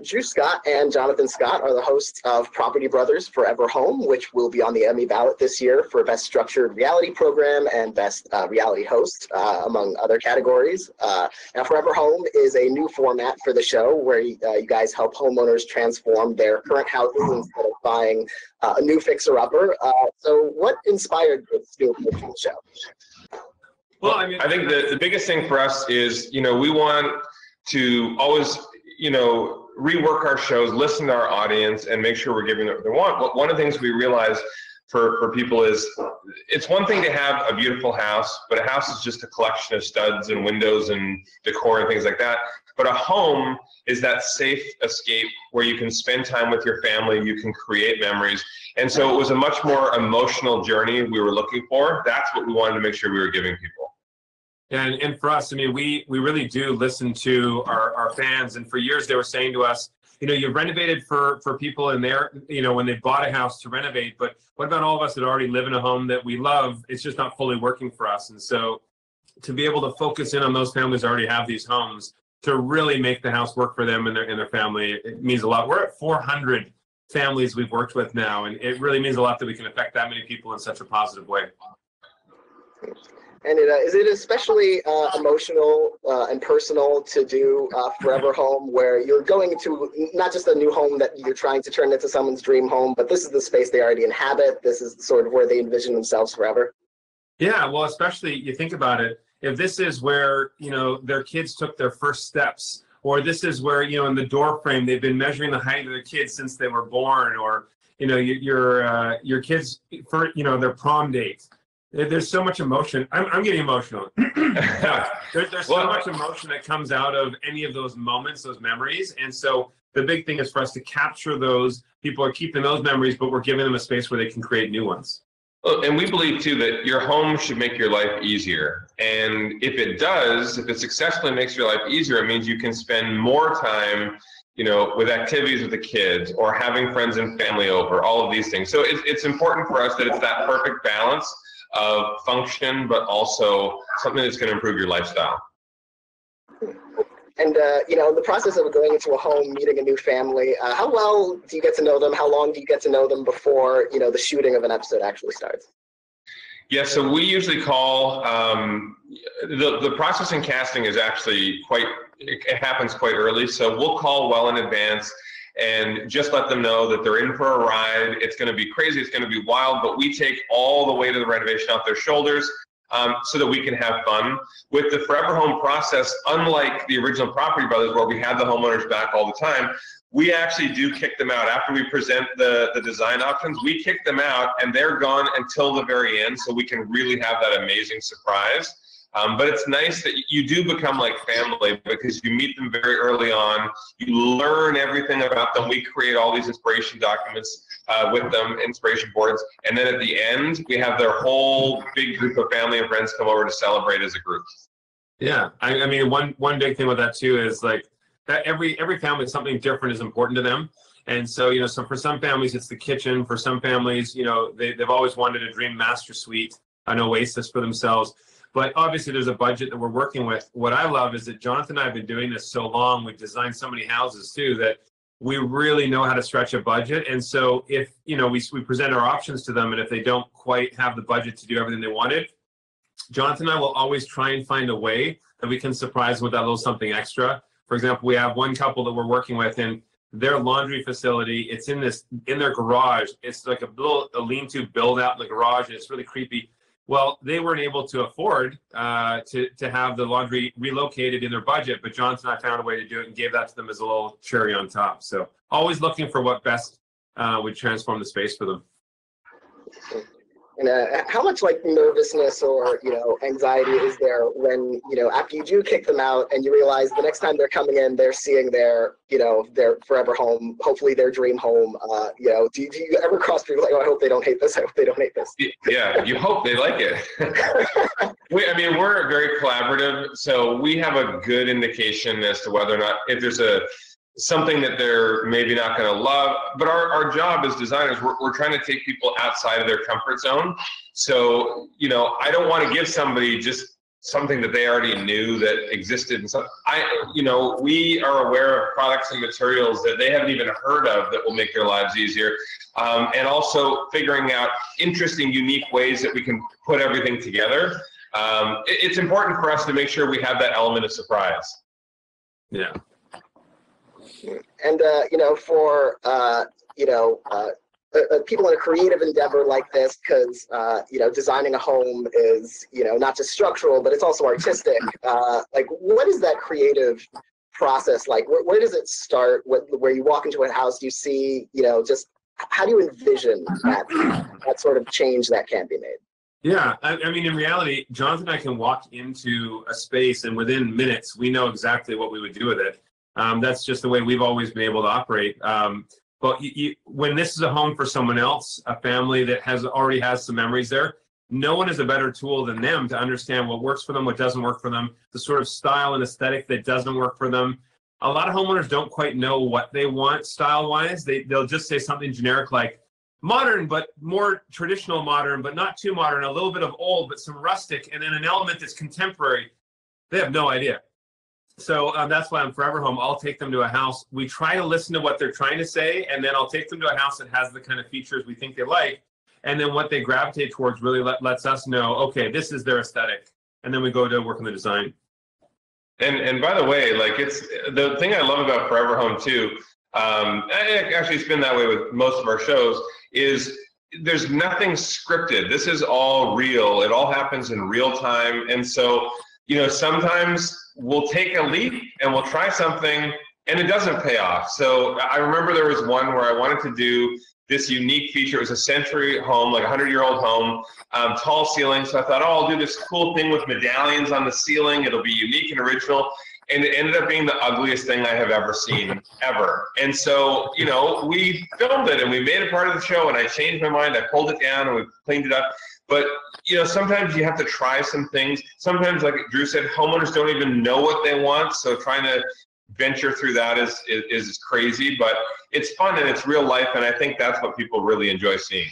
Drew Scott and Jonathan Scott are the hosts of Property Brothers Forever Home, which will be on the Emmy ballot this year for Best Structured Reality Program and Best Reality Host, among other categories. Now, Forever Home is a new format for the show where you guys help homeowners transform their current houses instead of buying a new fixer-upper. So what inspired this new approach to the show? Well, I mean, I think the biggest thing for us is, we want to always, rework our shows, listen to our audience, and make sure we're giving them what they want. But one of the things we realize for people is it's one thing to have a beautiful house, but a house is just a collection of studs and windows and decor and things like that. But a home is that safe escape where you can spend time with your family, you can create memories. And so it was a much more emotional journey we were looking for. That's what we wanted to make sure we were giving people. And for us, I mean, we really do listen to our fans. And for years, they were saying to us, you've renovated for people in there, when they bought a house to renovate. But what about all of us that already live in a home that we love? It's just not fully working for us. And so to be able to focus in on those families that already have these homes, to really make the house work for them and their family, it means a lot. We're at 400 families we've worked with now. And it really means a lot that we can affect that many people in such a positive way. And is it especially emotional and personal to do Forever Home, where you're going to not just a new home that you're trying to turn into someone's dream home, but this is the space they already inhabit. This is sort of where they envision themselves forever. Yeah, well, especially you think about it, if this is where, their kids took their first steps, or this is where, in the door frame, they've been measuring the height of their kids since they were born, or, your kids for, their prom date. There's so much emotion. I'm getting emotional. There's so much emotion that comes out of any of those moments, those memories. And so the big thing is for us to capture those. People are keeping those memories, but we're giving them a space where they can create new ones. Well, and we believe, too, that your home should make your life easier. And if it successfully makes your life easier, it means you can spend more time with activities with the kids or having friends and family over, all of these things. So it's important for us that it's that perfect balance of function, but also something that's going to improve your lifestyle. And, in the process of going into a home, meeting a new family, how well do you get to know them? How long do you get to know them before, the shooting of an episode actually starts? Yeah, so we usually call, the process in casting is actually it happens quite early. So we'll call well in advance and just let them know that they're in for a ride. It's going to be crazy. It's going to be wild, but we take all the weight of the renovation off their shoulders so that we can have fun. With the Forever Home process, unlike the original Property Brothers where we had the homeowners back all the time, we actually do kick them out. After we present the design options, we kick them out and they're gone until the very end so we can really have that amazing surprise. But it's nice that you do become like family because you meet them very early on. You learn everything about them. We create all these inspiration documents with them, inspiration boards. And then at the end, we have their whole big group of family and friends come over to celebrate as a group. Yeah, I mean, one big thing with that too is like that every family, something different is important to them. And so, so for some families, it's the kitchen. For some families, they've always wanted a dream master suite, an oasis for themselves. But obviously, there's a budget that we're working with. What I love is that Jonathan and I have been doing this so long. We've designed so many houses, too, that we really know how to stretch a budget. And so if, we present our options to them, and if they don't quite have the budget to do everything they wanted, Jonathan and I will always try and find a way that we can surprise them with that little something extra. For example, we have one couple that we're working with, and their laundry facility, it's in their garage. It's like a lean-to build out in the garage, and it's really creepy. Well, they weren't able to afford to have the laundry relocated in their budget, but Jonathan and I found a way to do it and gave that to them as a little cherry on top. So always looking for what best would transform the space for them. And how much nervousness or, anxiety is there when, after you do kick them out and you realize the next time they're coming in, they're seeing their forever home, hopefully their dream home. Do you ever cross people like, oh, I hope they don't hate this. I hope they don't hate this. Yeah, you hope they like it. We're very collaborative. So we have a good indication as to whether or not, if there's something that they're maybe not going to love. But our job as designers, we're trying to take people outside of their comfort zone. So, I don't want to give somebody just something that they already knew that existed. And so we are aware of products and materials that they haven't even heard of that will make their lives easier. And also figuring out interesting, unique ways that we can put everything together. It's important for us to make sure we have that element of surprise. Yeah. And, for, people in a creative endeavor like this, because, designing a home is, not just structural, but it's also artistic. What is that creative process like? Where does it start? Where you walk into a house, do you see, just how do you envision that sort of change that can be made? Yeah, I mean, in reality, Jonathan and I can walk into a space and within minutes, we know exactly what we would do with it. That's just the way we've always been able to operate. But when this is a home for someone else, a family that already has some memories there, no one is a better tool than them to understand what works for them, what doesn't work for them, the sort of style and aesthetic that doesn't work for them. A lot of homeowners don't quite know what they want style-wise. They'll just say something generic like modern, but more traditional modern, but not too modern, a little bit of old, but some rustic, and then an element that's contemporary. They have no idea. So that's why I'm Forever Home. I'll take them to a house. We try to listen to what they're trying to say, and then I'll take them to a house that has the kind of features we think they like. And then what they gravitate towards really lets us know, okay, this is their aesthetic. And then we go to work on the design. And by the way, it's the thing I love about Forever Home too, actually it's been that way with most of our shows, is there's nothing scripted. This is all real. It all happens in real time. And so, sometimes we'll take a leap and we'll try something and it doesn't pay off. So I remember there was one where I wanted to do this unique feature. It was a century home, like a 100-year-old home, tall ceiling. So I thought, I'll do this cool thing with medallions on the ceiling. It'll be unique and original. And it ended up being the ugliest thing I have ever seen, ever. And so, we filmed it and we made it part of the show, and I changed my mind. I pulled it down and we cleaned it up. But, sometimes you have to try some things. Sometimes, like Drew said, homeowners don't even know what they want. So trying to venture through that is crazy, but it's fun and it's real life. And I think that's what people really enjoy seeing.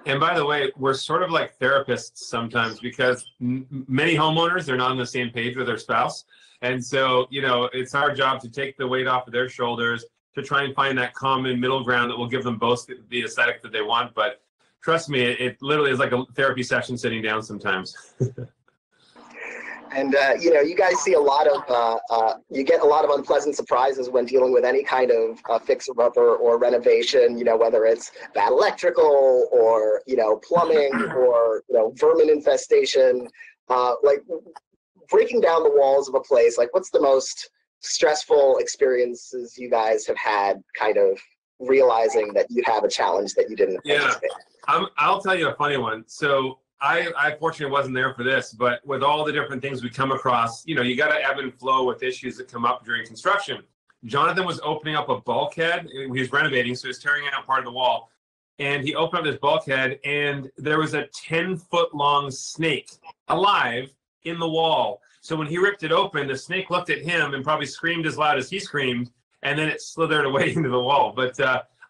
And by the way, we're sort of like therapists sometimes, because many homeowners, they're not on the same page with their spouse. And so, it's our job to take the weight off of their shoulders, to try and find that common middle ground that will give them both the aesthetic that they want. But trust me, it literally is like a therapy session sitting down sometimes. And, you guys see you get a lot of unpleasant surprises when dealing with any kind of fixer-upper or renovation, whether it's bad electrical or, plumbing or, vermin infestation, breaking down the walls of a place. What's the most stressful experiences you guys have had kind of realizing that you have a challenge that you didn't anticipate? I'll tell you a funny one. So I fortunately wasn't there for this, but with all the different things we come across, you got to ebb and flow with issues that come up during construction. Jonathan was opening up a bulkhead. He was renovating, so he was tearing out part of the wall. And he opened up this bulkhead, and there was a 10-foot-long snake alive in the wall. So when he ripped it open, the snake looked at him and probably screamed as loud as he screamed, and then it slithered away into the wall. But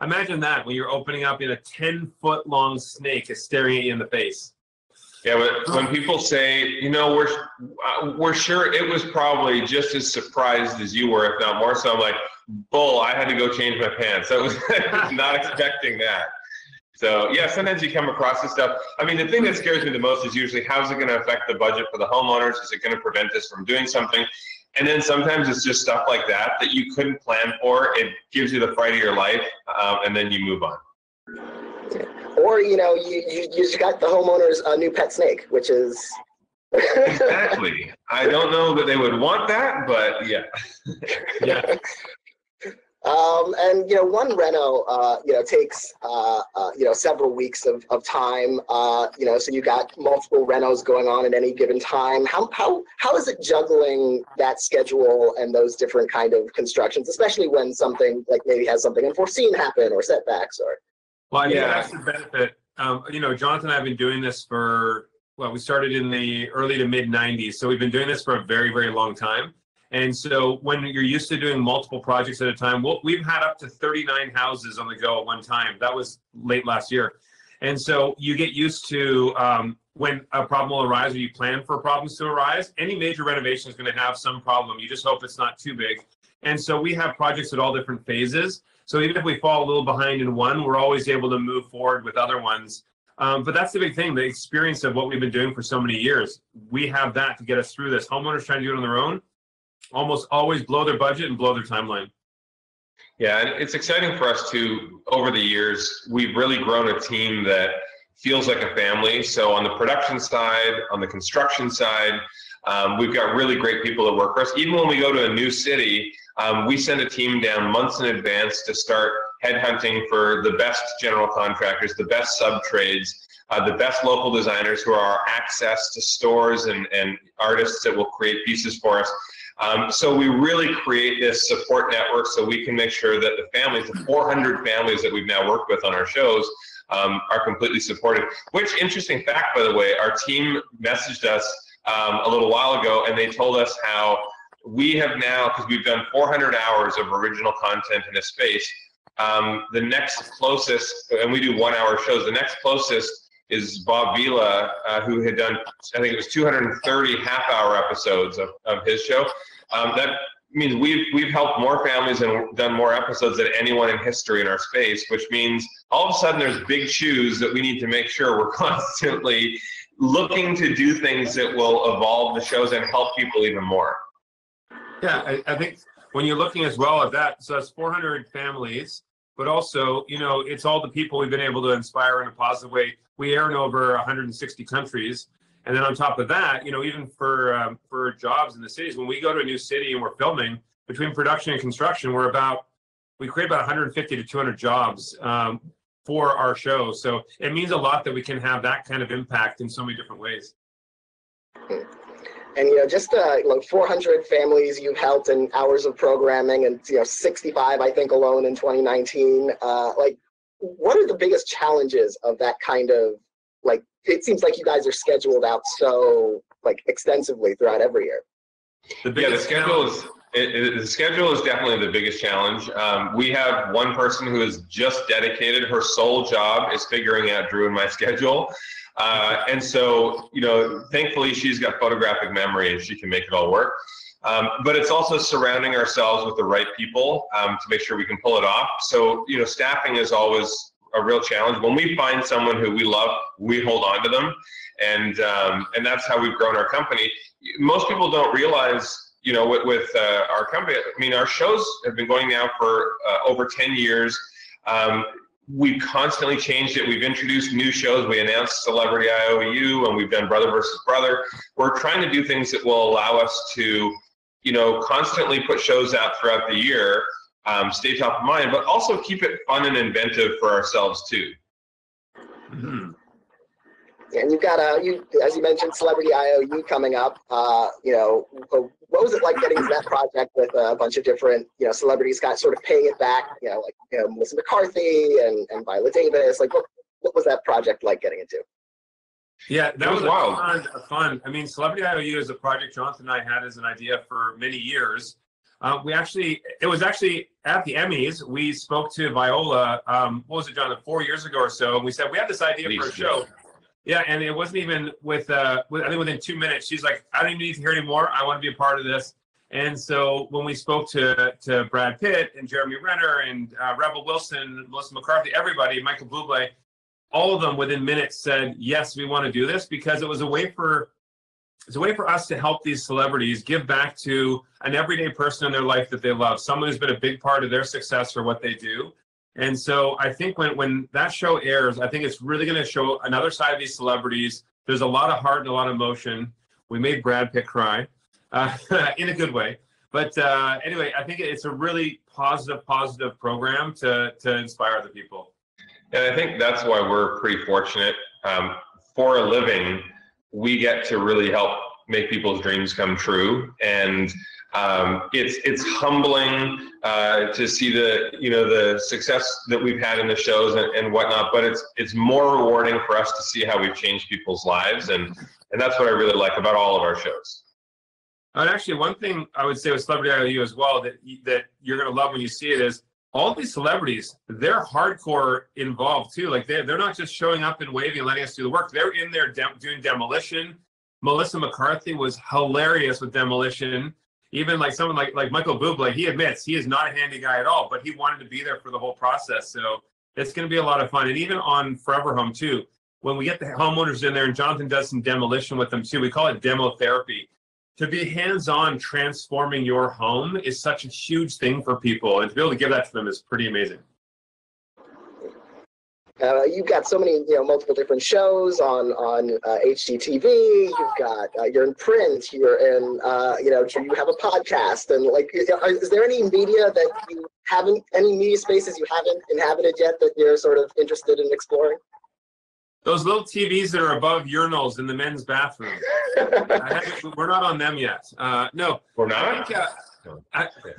imagine that, when you're opening up and a 10-foot-long snake is staring at you in the face. Yeah, but when people say, we're sure it was probably just as surprised as you were, if not more so, I'm like, bull, I had to go change my pants. I was not expecting that. So, yeah, sometimes you come across this stuff. I mean, the thing that scares me the most is usually, how's it going to affect the budget for the homeowners? Is it going to prevent us from doing something? And then sometimes it's just stuff like that you couldn't plan for. It gives you the fright of your life, and then you move on. Or, you just got the homeowners a new pet snake, which is... Exactly. I don't know that they would want that, but yeah. Yeah. And, one reno, takes, several weeks of time, so you got multiple renos going on at any given time. How is it juggling that schedule and those different kind of constructions, especially when something maybe has something unforeseen happen or setbacks or? Well, I think that's the benefit. Jonathan and I have been doing this we started in the early to mid 90s. So we've been doing this for a very, very long time. And so when you're used to doing multiple projects at a time, we've had up to 39 houses on the go at one time. That was late last year. And so you get used to when a problem will arise, or you plan for problems to arise. Any major renovation is going to have some problem. You just hope it's not too big. And so we have projects at all different phases. So even if we fall a little behind in one, we're always able to move forward with other ones. But that's the big thing, the experience of what we've been doing for so many years. We have that to get us through this. Homeowners trying to do it on their own almost always blow their budget and blow their timeline. Yeah, and it's exciting for us too. Over the years, we've really grown a team that feels like a family. So on the production side, on the construction side, we've got really great people that work for us. Even when we go to a new city, we send a team down months in advance to start headhunting for the best general contractors, the best sub-trades, the best local designers who are our access to stores and artists that will create pieces for us. So we really create this support network so we can make sure that the families, the 400 families that we've now worked with on our shows, are completely supported. Which, interesting fact, by the way, our team messaged us a little while ago, and they told us how we have now, because we've done 400 hours of original content in a space, the next closest, and we do 1-hour shows, the next closest is Bob Vila, who had done, I think it was 230 half-hour episodes of his show. That means we've helped more families and done more episodes than anyone in history in our space, which means all of a sudden there's big shoes that we need to make sure we're constantly looking to do things that will evolve the shows and help people even more. Yeah, I think when you're looking as well at that, so that's 400 families, but also, you know, it's all the people we've been able to inspire in a positive way. We air in over 160 countries. And then on top of that, you know, even for jobs in the cities, when we go to a new city and we're filming, between production and construction, we create about 150 to 200 jobs for our show. So it means a lot that we can have that kind of impact in so many different ways. And, you know, just like 400 families you've helped in hours of programming, and, you know, 65, I think, alone in 2019. Like, what are the biggest challenges of that kind of, like, it seems like you guys are scheduled out so, like, extensively throughout every year. The schedule is definitely the biggest challenge. We have one person who is just dedicated. Her sole job is figuring out Drew and my schedule. And so, you know, thankfully she's got photographic memory and she can make it all work. But it's also surrounding ourselves with the right people to make sure we can pull it off. So, you know, staffing is always a real challenge. When we find someone who we love, we hold on to them. And that's how we've grown our company. Most people don't realize, you know, with our company, I mean, our shows have been going now for over 10 years. We've constantly changed it. We've introduced new shows. We announced Celebrity IOU, and we've done Brother versus Brother. We're trying to do things that will allow us to, you know, constantly put shows out throughout the year, stay top of mind, but also keep it fun and inventive for ourselves too. Mm-hmm. And you've got as you mentioned, Celebrity IOU coming up. You know, what was it like getting to that project with a bunch of different, you know, celebrities, kind of sort of paying it back? You know, like, you know, Melissa McCarthy and Viola Davis. Like, what was that project like getting into? Yeah, that was wild. Fun. I mean, Celebrity IOU is a project Jonathan and I had as an idea for many years. It was actually at the Emmys. We spoke to Viola, what was it, Jonathan, 4 years ago or so, and we said we have this idea for a show. Yeah, and it wasn't even I think within 2 minutes, she's like, I don't even need to hear anymore. I want to be a part of this. And so when we spoke to Brad Pitt and Jeremy Renner and Rebel Wilson, Melissa McCarthy, everybody, Michael Bublé, all of them within minutes said, yes, we want to do this, because it was a way for us to help these celebrities give back to an everyday person in their life that they love, someone who's been a big part of their success for what they do. And so I think when that show airs, I think it's really going to show another side of these celebrities. There's a lot of heart and a lot of emotion. We made Brad Pitt cry in a good way. But anyway, I think it's a really positive program to inspire other people. And I think that's why we're pretty fortunate. For a living, we get to really help make people's dreams come true. And it's humbling to see the success that we've had in the shows and whatnot, but it's more rewarding for us to see how we've changed people's lives, and that's what I really like about all of our shows. And actually, one thing I would say with Celebrity IOU as well that you're going to love when you see it is all these celebrities, they're hardcore involved too. Like they're not just showing up and waving and letting us do the work. They're in there doing demolition. Melissa McCarthy was hilarious with demolition. Even like someone like Michael Bublé, he admits he is not a handy guy at all, but he wanted to be there for the whole process. So it's going to be a lot of fun. And even on Forever Home too, when we get the homeowners in there and Jonathan does some demolition with them too, we call it demo therapy. To be hands-on transforming your home is such a huge thing for people, and to be able to give that to them is pretty amazing. You've got so many, multiple different shows on HGTV. You've got you're in print. You're in, you have a podcast, and like, is there any media that you haven't, any media spaces you haven't inhabited yet that you're sort of interested in exploring? Those little TVs that are above urinals in the men's bathroom. We're not on them yet. No, we're not. I think,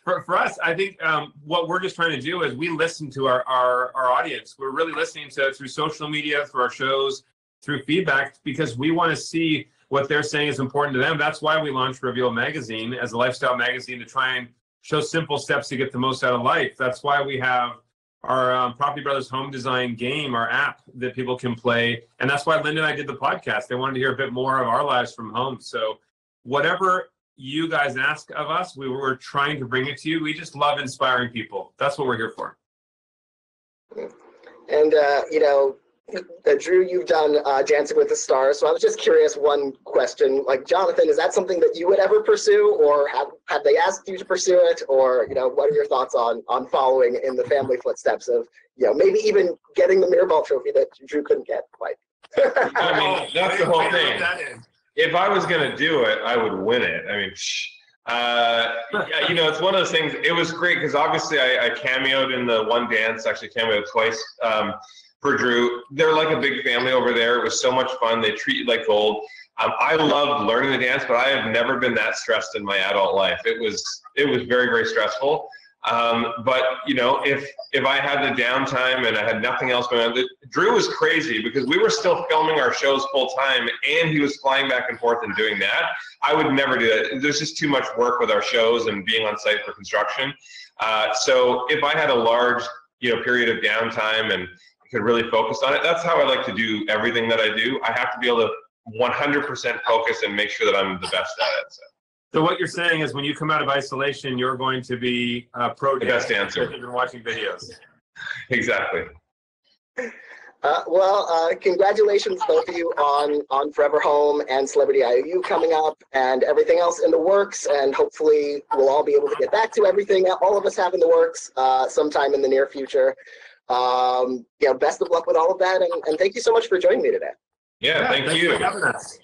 for us, I think what we're just trying to do is we listen to our audience. We're really listening to through social media, through our shows, through feedback, because we want to see what they're saying is important to them. That's why we launched Reveal Magazine as a lifestyle magazine, to try and show simple steps to get the most out of life. That's why we have our Property Brothers Home Design game, our app that people can play. And that's why Linda and I did the podcast. They wanted to hear a bit more of our lives from home. So whatever you guys ask of us, we were trying to bring it to you. We just love inspiring people. That's what we're here for. And, Drew, you've done Dancing with the Stars. So I was just curious, one question, like, Jonathan, is that something that you would ever pursue, or have they asked you to pursue it? Or, what are your thoughts on following in the family footsteps of, maybe even getting the Mirrorball trophy that Drew couldn't get quite? I mean, that's the whole thing. If I was going to do it, I would win it. I mean, it's one of those things. It was great because obviously I cameoed in the one dance, actually cameoed twice for Drew. They're like a big family over there. It was so much fun. They treat you like gold. I loved learning the dance, but I have never been that stressed in my adult life. It was very, very stressful. But if I had the downtime and I had nothing else going on, Drew was crazy because we were still filming our shows full time and he was flying back and forth and doing that. I would never do that. There's just too much work with our shows and being on site for construction. So if I had a large, period of downtime and could really focus on it, that's how I like to do everything that I do. I have to be able to 100% focus and make sure that I'm the best at it. So what you're saying is when you come out of isolation, you're going to be pro the best dancer. You've been watching videos. Exactly. Congratulations, both of you, on Forever Home and Celebrity IOU coming up and everything else in the works. And hopefully we'll all be able to get back to everything that all of us have in the works sometime in the near future. Best of luck with all of that. And thank you so much for joining me today. Yeah, thank you. For having us.